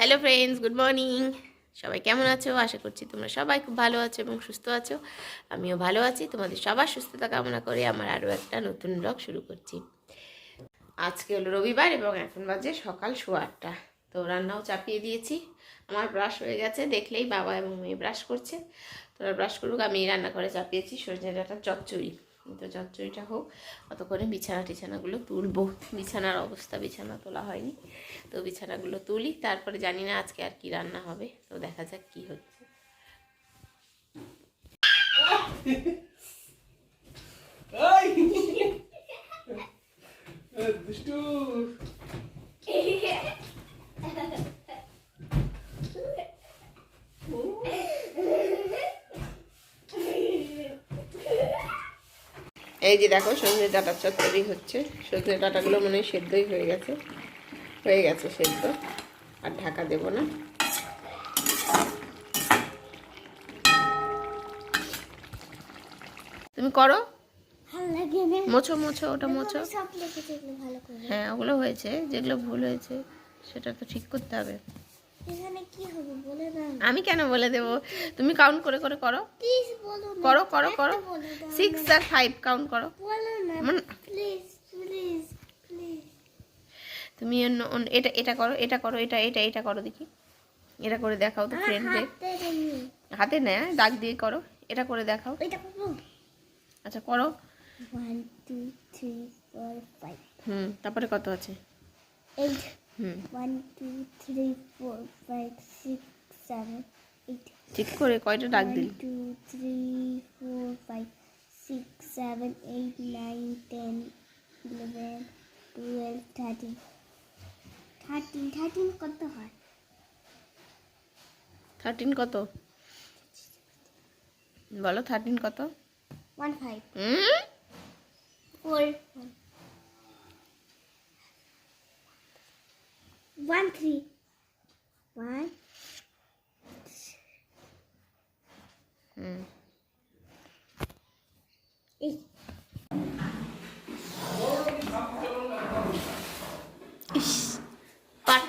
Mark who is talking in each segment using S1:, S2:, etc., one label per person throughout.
S1: Hello friends, good morning. সবাই কেমন আছো? আশা করছি তোমরা সবাই খুব ভালো আছো এবং সুস্থ আছো। আমিও ভালো আছি। তোমাদের সবার সুস্থতা কামনা করে আমার আরও একটা নতুন ব্লগ শুরু করছি। আজকে হলো রবিবার এবং এখন বাজে সকাল 8:15। তো রান্নাও চাপিয়ে দিয়েছি। আমার ব্রাশ হয়ে গেছে, দেখলেই বাবা এবং মেয়ে ব্রাশ করছে। তোরা ব্রাশ করুক, আমি রান্না করে চাপিয়েছি সজনে ডাঁটার চচ্চড়ি। তো চচ্চড়িটা হোক, অতক্ষণে বিছানা টিছানাগুলো তুলবো। বিছানার অবস্থা, বিছানা তোলা হয়নি, তো বিছানাগুলো তুলি, তারপরে জানি না আজকে আর কি রান্না হবে, তো দেখা যাক কি হচ্ছে। এই যে দেখো, সজনে ডাঁটার চচ্চড়ি হচ্ছে। সজনে ডাঁটাগুলো মনে হয় সেদ্ধই হয়ে গেছে সেদ্ধ, আর ঢাকা দেব না। তুমি করো, মোছো মোছো, ওটা মোছো। হ্যাঁ, ওগুলো হয়েছে, যেগুলো ভুল হয়েছে সেটা তো ঠিক করতে হবে। আমি কেন বলে দেবো? তুমি কাউন্ট করে করে করো, করো করো করো, 6 আর 5 কাউন্ট করো। তুমি এটা এটা করো, এটা করো, এটা এটা এটা করো, দেখি এটা করে দেখাও তো ফ্রেন্ডদের। হাতে না, দাগ দিয়ে করো, এটা করে দেখাও। আচ্ছা করো।
S2: 1 2 3 4 5।
S1: তারপরে কত আছে?
S2: 8। 1 2 3 4 5 6 7 8।
S1: ঠিক করে কয়টা দাগ দিল?
S2: 1 2 3 4 5 6 7 8 9 10 11 12 13 13 কত হয়?
S1: 13 কত বলো? 13 কত?
S2: 1 5 4 1 3 1 8।
S1: ইস, পাট।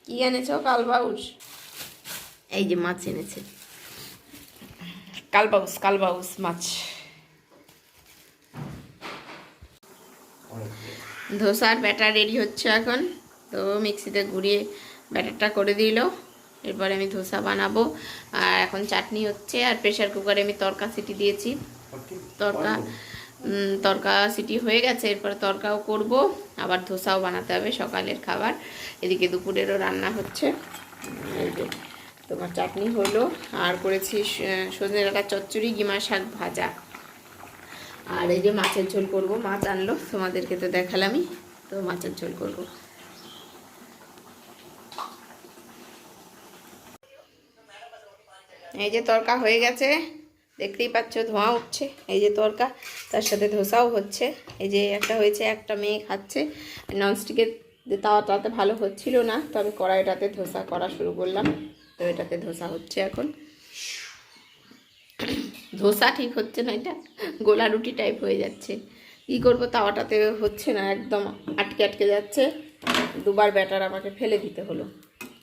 S1: কি এনেছো? কালবাউস। এই যে মাছ এনেছে, কালবাউস মাছ। ধোসার ব্যাটার রেডি হচ্ছে এখন। তো মিক্সিতে ঘুরিয়ে ব্যাটারটা করে দিল, এরপরে আমি ধোসা বানাবো। আর এখন চাটনি হচ্ছে, আর প্রেশার কুকারে আমি তড়কা সিটি দিয়েছি। তড়কা সিটি হয়ে গেছে, এরপরে তড়কাও করব, আবার ধোসাও বানাতে হবে, সকালের খাবার। এদিকে দুপুরেরও রান্না হচ্ছে। এই যে তোমার চাটনি হলো, আর করেছি সজনে ডাঁটার চচ্চড়ি, গিমা শাক ভাজা, আর এই যে মাছের ঝোল করব। মাছ আনলো, তোমাদেরকে তো দেখালামই, তো মাছের ঝোল করব। এই যে তড়কা হয়ে গেছে, দেখতেই পাচ্ছ ধোঁয়া উঠছে। এই যে তড়কা, তার সাথে ধোসাও হচ্ছে। এই যে একটা হয়েছে, একটা মেয়ে খাচ্ছে। ননস্টিকের তাওয়াটাতে ভালো হচ্ছিল না, তো আমি কড়াইটাতে ধোসা করা শুরু করলাম। তো এটাতে ধোসা হচ্ছে এখন। ধোসা ঠিক হচ্ছে না, এটা গোলা রুটি টাইপ হয়ে যাচ্ছে। কী করবো, তাওয়াটাতে হচ্ছে না, একদম আটকে আটকে যাচ্ছে। দুবার ব্যাটার আমাকে ফেলে দিতে হলো।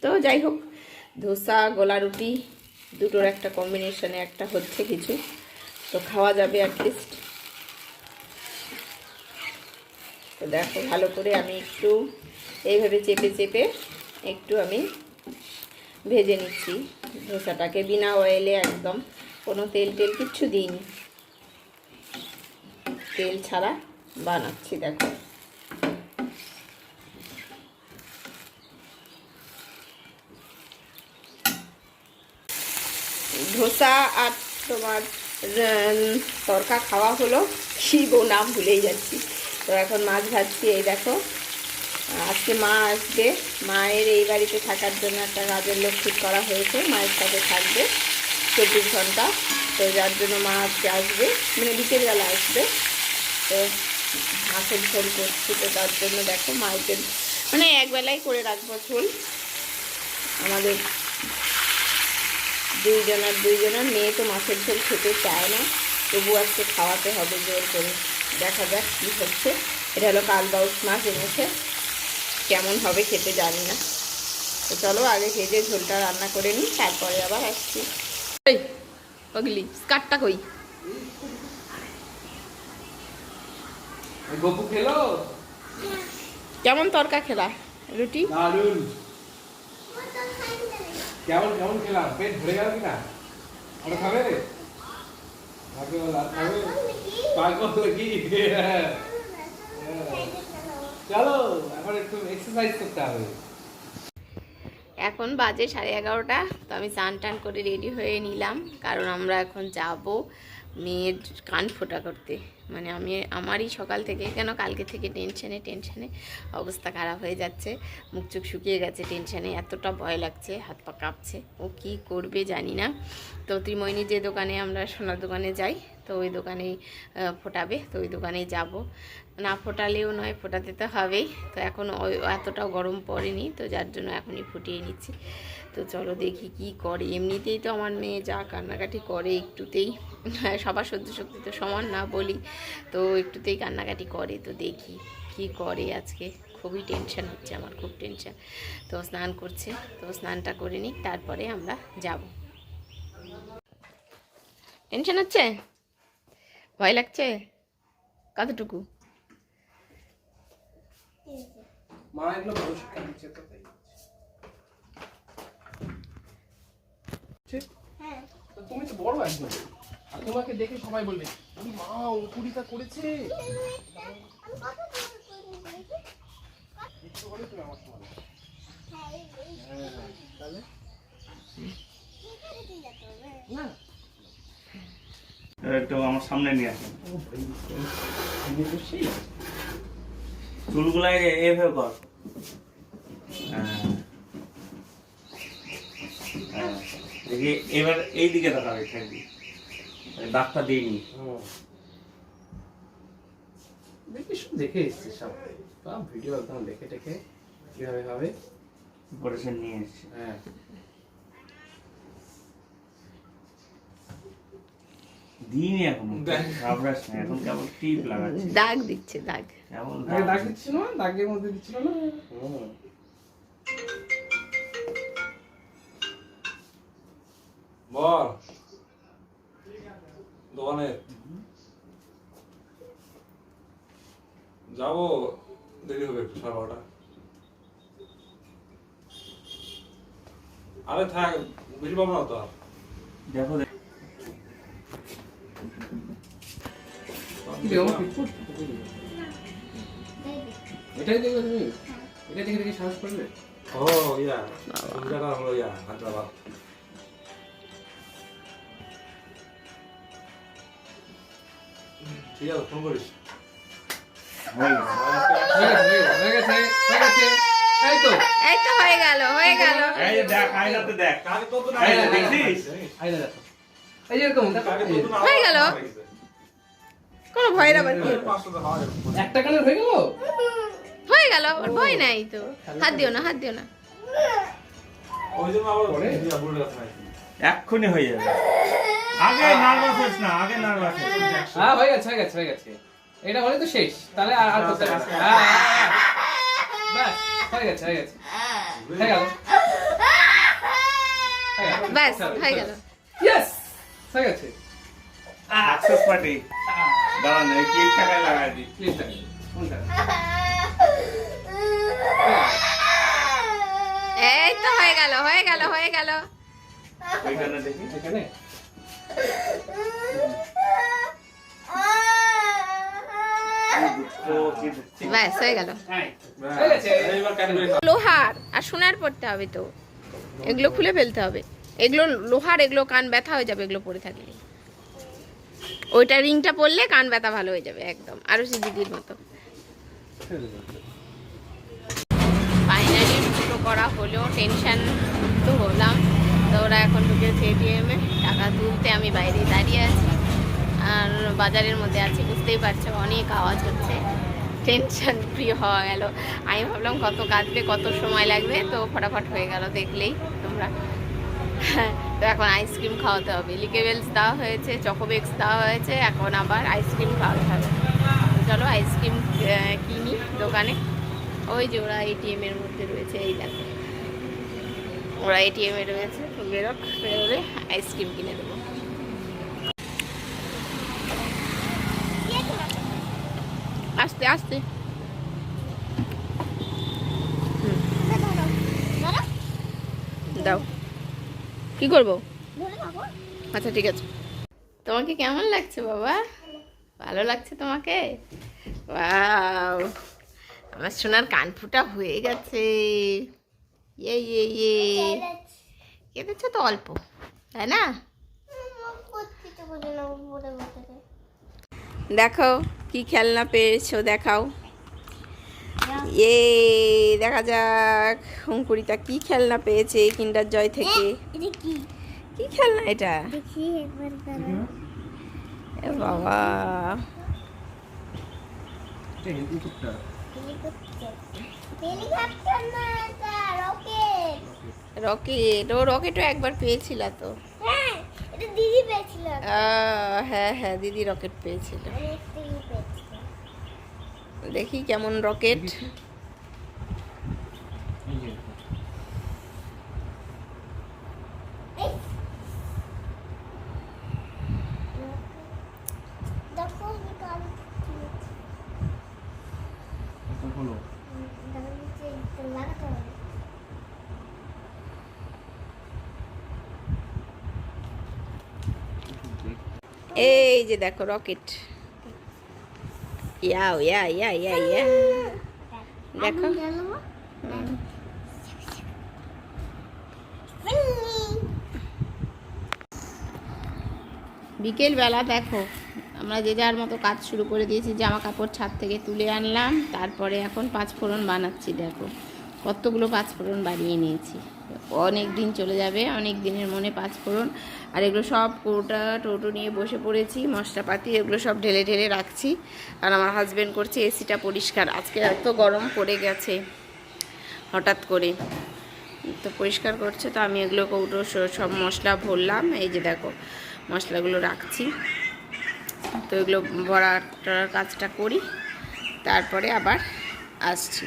S1: তো যাই হোক, ধোসা গোলা রুটি দুটোর একটা কম্বিনেশনে একটা হচ্ছে কিছু, তো খাওয়া যাবে অ্যাটলিস্ট। তো দেখো, ভালো করে আমি একটু এইভাবে চেপে চেপে একটু আমি ভেজে নিচ্ছি ধোসাটাকে, বিনা অয়েলে, একদম কোনো তেল কিচ্ছু দিইনি, তেল ছাড়া বানাচ্ছি। দেখো ধোসা আর তোমার তড়কা খাওয়া হলো, শিব ও নাম ভুলেই যাচ্ছি। তো এখন মাছ ভাজছি। এই দেখো, আজকে মা আসবে, মায়ের এই বাড়িতে থাকার জন্য একটা কাজের লোক ঠিক করা হয়েছে, মায়ের সাথে থাকবে 24 ঘন্টা। তো যার জন্য মা আজকে আসবে, মানে বিকেলবেলা আসবে। তো মাছের ঝোল করছি, তো তার জন্য দেখো মায়ের মানে একবেলাই করে রাখবো ঝোল। আমাদের দুইজনের মেয়ে তো মাছের ঝোল খেতে চায় না, তবু আজকে খাওয়াতে হবে জোর করে। দেখা যাক কী হচ্ছে। এটা হলো কালবাউস মাছ এনেছে, কেমন হবে খেতে জানি না। তো চলো আগে ভেজে ঝোলটা রান্না করে নিই, তারপরে আবার আসছি। এই পগলি স্কার্টটা কই?
S3: গপু খেলো?
S1: কেমন তরকা খেলা? রুটি
S3: দারুন। কেমন কেমন খেলাম? পেট ভরে গেল কিনা? আরো খাবে? আগে আর খাবে? পাগল নাকি? চলো এখন একটু এক্সারসাইজ করতে হবে।
S1: এখন বাজে 11:30। তো আমি স্নান টান করে রেডি হয়ে নিলাম, কারণ আমরা এখন যাব মেয়ের কান ফোঁটা করতে। মানে আমারই সকাল থেকে, কেন কালকে থেকে টেনশানে অবস্থা খারাপ হয়ে যাচ্ছে, মুখ চোখ শুকিয়ে গেছে টেনশানে, এতটা ভয় লাগছে, হাত পা কাঁপছে। ও কি করবে জানি না। তো ত্রিময়নী যে দোকানে আমরা সোনার দোকানে যাই, তো ওই দোকানেই ফোটাবে, তো ওই দোকানেই যাব। না ফোটালেও নয়, ফোটাতে তো হবেই। তো এখন এতটাও গরম পড়েনি, তো যার জন্য এখনই ফুটিয়ে নিচ্ছি। তো চলো দেখি কি করে। এমনিতেই তো আমার মেয়ে যা কান্নাকাটি করে একটুতেই, সবার সহ্য শক্তি তো সমান না বলি, তো একটুতেই কান্নাকাটি করে। তো দেখি কি করে আজকে। খুবই টেনশন হচ্ছে আমার, খুব টেনশন। তো স্নান করছে, তো স্নানটা করে নিই, তারপরে আমরা যাব। টেনশন হচ্ছে? ভয় লাগছে? কতটুকু?
S3: মা এগুলো ভালো শিক্ষা দিচ্ছে তো তাই।
S2: হ্যাঁ
S3: তো তুমি তো বড় একজন, আর তোমাকে দেখে সবাই বলবে ওই মা অঙ্কুরিতা করেছে। একটু বলে তুমি আমার সমান। হ্যাঁ, তাহলে না
S4: একটু আমার সামনে নিয়ে আসেন। চুলগুলা এভাবে কর। দেখি এবার এই দিকে তাকাবে, থাকবি ডাক্তার দিইনি।
S3: দেখি সব দেখে এসছি, সব ভিডিও একদম দেখে টেকে কিভাবে হবে
S4: অপারেশন নিয়ে এসেছি।
S3: হ্যাঁ
S4: দিইনি এখনো, ঘাবড়াস না, এখন কেবল টিপ লাগাচ্ছি।
S1: দাগ দিচ্ছে, দাগ।
S4: কেবল
S3: আগে দাগ দিচ্ছিল না, দাগের মধ্যে দিচ্ছিল না। বল দোকানে যাবো, দেরি হবে একটু 12:30। আরে থাক, বেশি পাবো না তো আর।
S4: দেখো
S3: এটাই দেখবে তুমি, এটা দেখে দেখে সাহস করবে। ও ইয়া জায়গা হলো ইয়া হায়দ্রাবাদ। ঠিক আছে, ফোন করিস।
S4: হয়ে গেছে।
S3: এই তো
S1: এই তো হয়ে গেল, হয়ে গেল।
S4: এই যে দেখ, আয়নাতে দেখ।
S3: কাকে কত না
S4: এই যে দেখছিস?
S3: আইনা দেখো, এই যে এরকম কাকে কত না
S1: হয়ে গেল। কোনো ভয়ের আবার কি?
S3: 500 টাকা হয় একটা কানের হয়ে গেল।
S1: হয়ে গেল, ওর ভয় নাই তো। হাত দিও না, হাত দিও না।
S3: ওই জন্য আবার দিয়া বলে রাখা নাই।
S4: এক্ষুনি হয়ে যাবে। আগে নার্ভাস হোস না, আগে নার্ভাস হোস।
S3: হ্যাঁ হয়ে গেছে। এটা হলে তো শেষ, তাহলে আর করতে হবে না। বাস হয়ে গেছে। হয়ে গেল।
S1: ব্যাস হয়ে গেল।
S3: ইয়েস হয়ে গেছে।
S4: Success party. দাঁড়ান, এই ক্লিপ টাকায় লাগাই দিই।
S3: প্লিজ দেখো কোনটা
S1: এই তো হয়ে গেল।
S4: ওইখানে দেখি।
S3: এখানে
S1: ব্যাস হয়ে গেল।
S3: হয়ে গেছে। এইবার কানে ধরে
S1: লোহার আর সোনার পড়তে হবে, তো এগুলো খুলে ফেলতে হবে। এগুলো লোহার, এগুলো কান ব্যথা হয়ে যাবে এগুলো পরে থাকলে। ওইটা রিংটা পরলে কান ব্যথা ভালো হয়ে যাবে একদম, আরো দিদির মতো। ফাইনালি দুটো করা হলো, টেনশন তো হলাম। তো ওরা এখন ঢুকেছে এটিএমে টাকা তুলতে, আমি বাইরে দাঁড়িয়ে আছি আর বাজারের মধ্যে আছি, বুঝতেই পারছো অনেক আওয়াজ হচ্ছে। টেনশন ফ্রি হওয়া গেল। আমি ভাবলাম কত কাঁদবে, কত সময় লাগবে, তো ফটাফট হয়ে গেল দেখলেই তোমরা। তো এখন আইসক্রিম খাওয়াতে হবে। লিকেবেলস দেওয়া হয়েছে, চকোবেক্স দেওয়া হয়েছে, এখন আবার আইসক্রিম খাওয়াতে হবে। চলো আইসক্রিম কিনি দোকানে। ওই যে ওরা এটিএম এর মধ্যে রয়েছে, এই দেখো ওরা এটিএম এ রয়েছে, বেরোলে আইসক্রিম কিনে দেবো। আস্তে আস্তে দাও। কি করবো? আচ্ছা ঠিক আছে। তোমাকে কেমন লাগছে বাবা? ভালো লাগছে তোমাকে? ওয়াও, আমার সোনার কানফুটা হয়ে গেছে। ইয়ে কেটেছো তো অল্প, তাই না? দেখো কি খেলনা পেয়েছো, দেখাও। দেখা যাক অঙ্কুরিতা কি খেলনা পেয়েছে কিন্ডার জয় থেকে। কি খেলনা এটা? এ বাবা, রকেট। ও রকেটও একবার পেয়েছিল তো। হ্যাঁ হ্যাঁ, দিদি রকেট পেয়েছিল। দেখি কেমন রকেট। এই যে দেখো রকেট। ইয়াও ইয়া ইয়া ইয়া ইয়া দেখো। বিকেল বেলা দেখো আমরা যে যার মতো কাজ শুরু করে দিয়েছি। জামা কাপড় ছাদ থেকে তুলে আনলাম, তারপরে এখন পাঁচফোড়ন বানাচ্ছি। দেখো কতগুলো পাঁচফোড়ন বানিয়ে নিয়েছি। অনেক দিন চলে যাবে, অনেক দিনের মনে পাঁচফোড়ন। আর এগুলো সব কৌটা টোটো নিয়ে বসে পড়েছি, মশলাপাতি এগুলো সব ঢেলে ঢেলে রাখছি। আর আমার হাজব্যান্ড করছে এসিটা পরিষ্কার। আজকে এত গরম পড়ে গেছে হঠাৎ করে, তো পরিষ্কার করছে। তো আমি এগুলো কৌটো সব মশলা ভরলাম। এই যে দেখো মশলাগুলো রাখছি। তো এগুলো ভরার কাজটা করি, তারপরে আবার আসছি।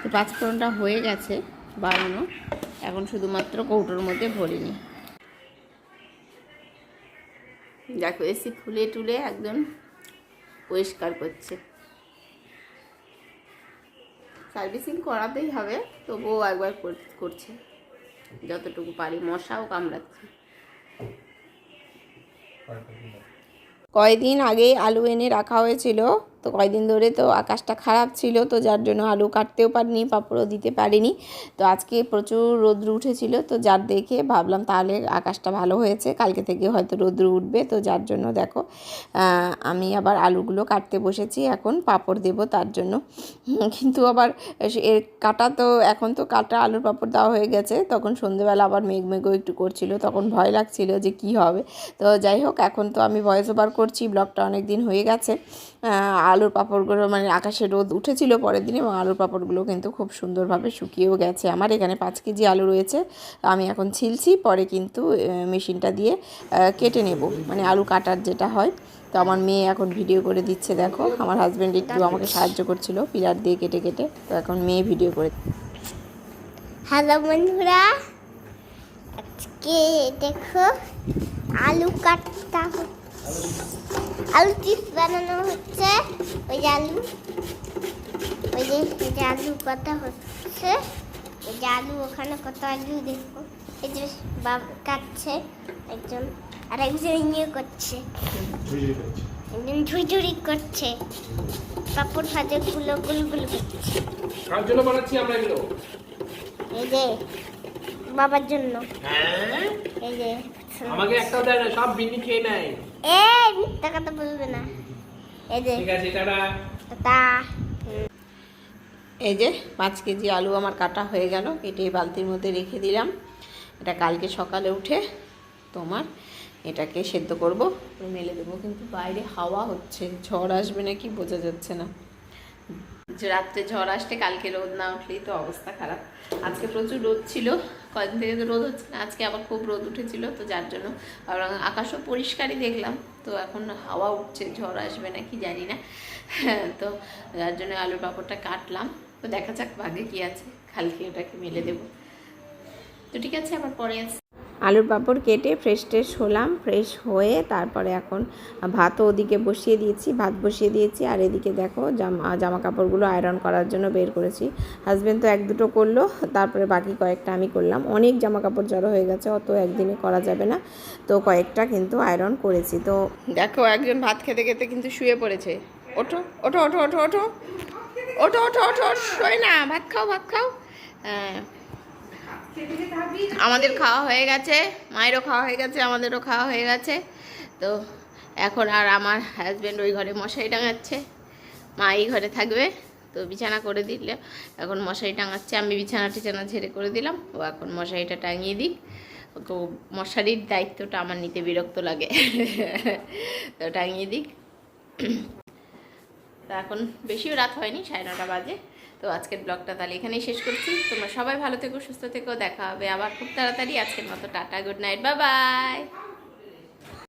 S1: তো পাঁচফোড়নটা হয়ে গেছে বানানো, এখন শুধুমাত্র কৌটোর মধ্যে ভরিনি। দেখো এসি খুলে টুলে একদম পরিষ্কার করছে। সার্ভিসিং করাতেই হবে, তবুও একবার করছে যতটুকু পারি। মশাও কামড়াচ্ছে। কয়দিন আগে আলু এনে রাখা হয়েছিল, তো কয়দিন ধরে তো আকাশটা খারাপ ছিল, তো যার জন্য আলু কাটতেও পারিনি, পাঁপড়ও দিতে পারিনি। তো আজকে প্রচুর রৌদ্র উঠেছিল, তো যার দেখে ভাবলাম তাহলে আকাশটা ভালো হয়েছে, কালকে থেকে হয়তো রৌদ্র উঠবে। তো যার জন্য দেখো আমি আবার আলুগুলো কাটতে বসেছি, এখন পাঁপড় দেবো তার জন্য। কিন্তু আবার এর কাটা তো এখন তো কাটা আলুর পাঁপড় দেওয়া হয়ে গেছে। তখন সন্ধ্যেবেলা আবার মেঘও একটু করছিল, তখন ভয় লাগছিল যে কি হবে। তো যাই হোক, এখন তো আমি ভয়েস ওভার করছি, ব্লগটা অনেক দিন হয়ে গেছে। আলুর পাঁপড়গুলো মানে আকাশে রোদ উঠেছিল পরের দিনে, এবং আলুর পাঁপড়গুলো কিন্তু খুব সুন্দরভাবে শুকিয়েও গেছে। আমার এখানে 5 কেজি আলু রয়েছে, আমি এখন ছিলছি, পরে কিন্তু মেশিনটা দিয়ে কেটে নেব, মানে আলু কাটার যেটা হয়। তো আমার মেয়ে এখন ভিডিও করে দিচ্ছে। দেখো আমার হাজব্যান্ড একটু আমাকে সাহায্য করছিল পিলার দিয়ে কেটে কেটে, তো এখন মেয়ে ভিডিও করে।
S2: হ্যালো বন্ধুরা, আজকে দেখো আলু কাটা আলু চিপস বানানো হচ্ছে। ওই যে আলু, ওই যে আলু কাটা হচ্ছে। এই যে আলু, ওখানে কত আলু দেখো। এই যে বাবা কাটছে একজন, আর একজন ইয়ে করছে, একজন ঝুড়ি করছে। পাপড় ভাজা গুলো করছে।
S3: কার জন্য বানাচ্ছি আমরা এগুলো?
S2: এই যে বাবার জন্য।
S3: হ্যাঁ,
S2: এই যে
S3: আমাকে একটাও দেয় না, সব বিন্নি খেয়ে নেয়।
S2: এই মিথ্যা কথা বলবে না। এই যে
S3: ঠিক আছে, টাটা।
S2: তা
S1: এই যে 5 কেজি আলু আমার কাটা হয়ে গেল, কেটে বালতির মধ্যে রেখে দিলাম। এটা কালকে সকালে উঠে তোমার এটাকে সেদ্ধ করব, মেলে দেবো। কিন্তু বাইরে হাওয়া হচ্ছে, ঝড় আসবে নাকি বোঝা যাচ্ছে না। যে রাত্রে ঝড় আসলে কালকে রোদ না উঠলেই তো অবস্থা খারাপ। আজকে প্রচুর রোদ ছিল, কয়েকদিন থেকে তো রোদ হচ্ছে না, আজকে আবার খুব রোদ উঠেছিল, তো যার জন্য আর আকাশও পরিষ্কারই দেখলাম। তো এখন হাওয়া উঠছে, ঝড় আসবে নাকি জানি না। তো যার জন্য আলুর পাঁপড়টা কাটলাম। তো দেখা যাক ভাগে কি আছে, কালকে ওটাকে মেলে দেবো। তো ঠিক আছে, আবার পরে আসি। আলুর পাঁপড় কেটে ফ্রেশ হলাম, ফ্রেশ হয়ে তারপরে এখন ভাতও ওদিকে বসিয়ে দিয়েছি, ভাত বসিয়ে দিয়েছি। আর এদিকে দেখো জামা কাপড়গুলো আয়রন করার জন্য বের করেছি। হাজব্যান্ড তো 1-2 করলো, তারপরে বাকি কয়েকটা আমি করলাম। অনেক জামা কাপড় জড়ো হয়ে গেছে, অত একদিনে করা যাবে না, তো কয়েকটা কিন্তু আয়রন করেছি। তো দেখো একজন ভাত খেতে খেতে কিন্তু শুয়ে পড়েছে। ওঠো ওঠো ওঠো ওঠো ওঠো ওঠো ওঠো ওঠো, শোয় না, ভাত খাও। হ্যাঁ, আমাদের খাওয়া হয়ে গেছে, মায়েরও খাওয়া হয়ে গেছে, আমাদেরও খাওয়া হয়ে গেছে। তো এখন আর আমার হাজব্যান্ড ওই ঘরে মশারি টাঙাচ্ছে, মা এই ঘরে থাকবে। তো বিছানা করে দিলে এখন মশারি টাঙাচ্ছে, আমি বিছানা ঝেড়ে করে দিলাম, ও এখন মশারিটা টাঙিয়ে দিক। তো মশারির দায়িত্বটা আমার নিতে বিরক্ত লাগে, তো টাঙিয়ে দিক। তো এখন বেশিও রাত হয়নি, 9:30 বাজে। তো আজকের ব্লগটা তাহলে এখানেই শেষ করছি। তোমরা সবাই ভালো থেকো, সুস্থ থেকো, দেখা হবে আবার খুব তাড়াতাড়ি। আজকের মতো tata, good night, bye bye.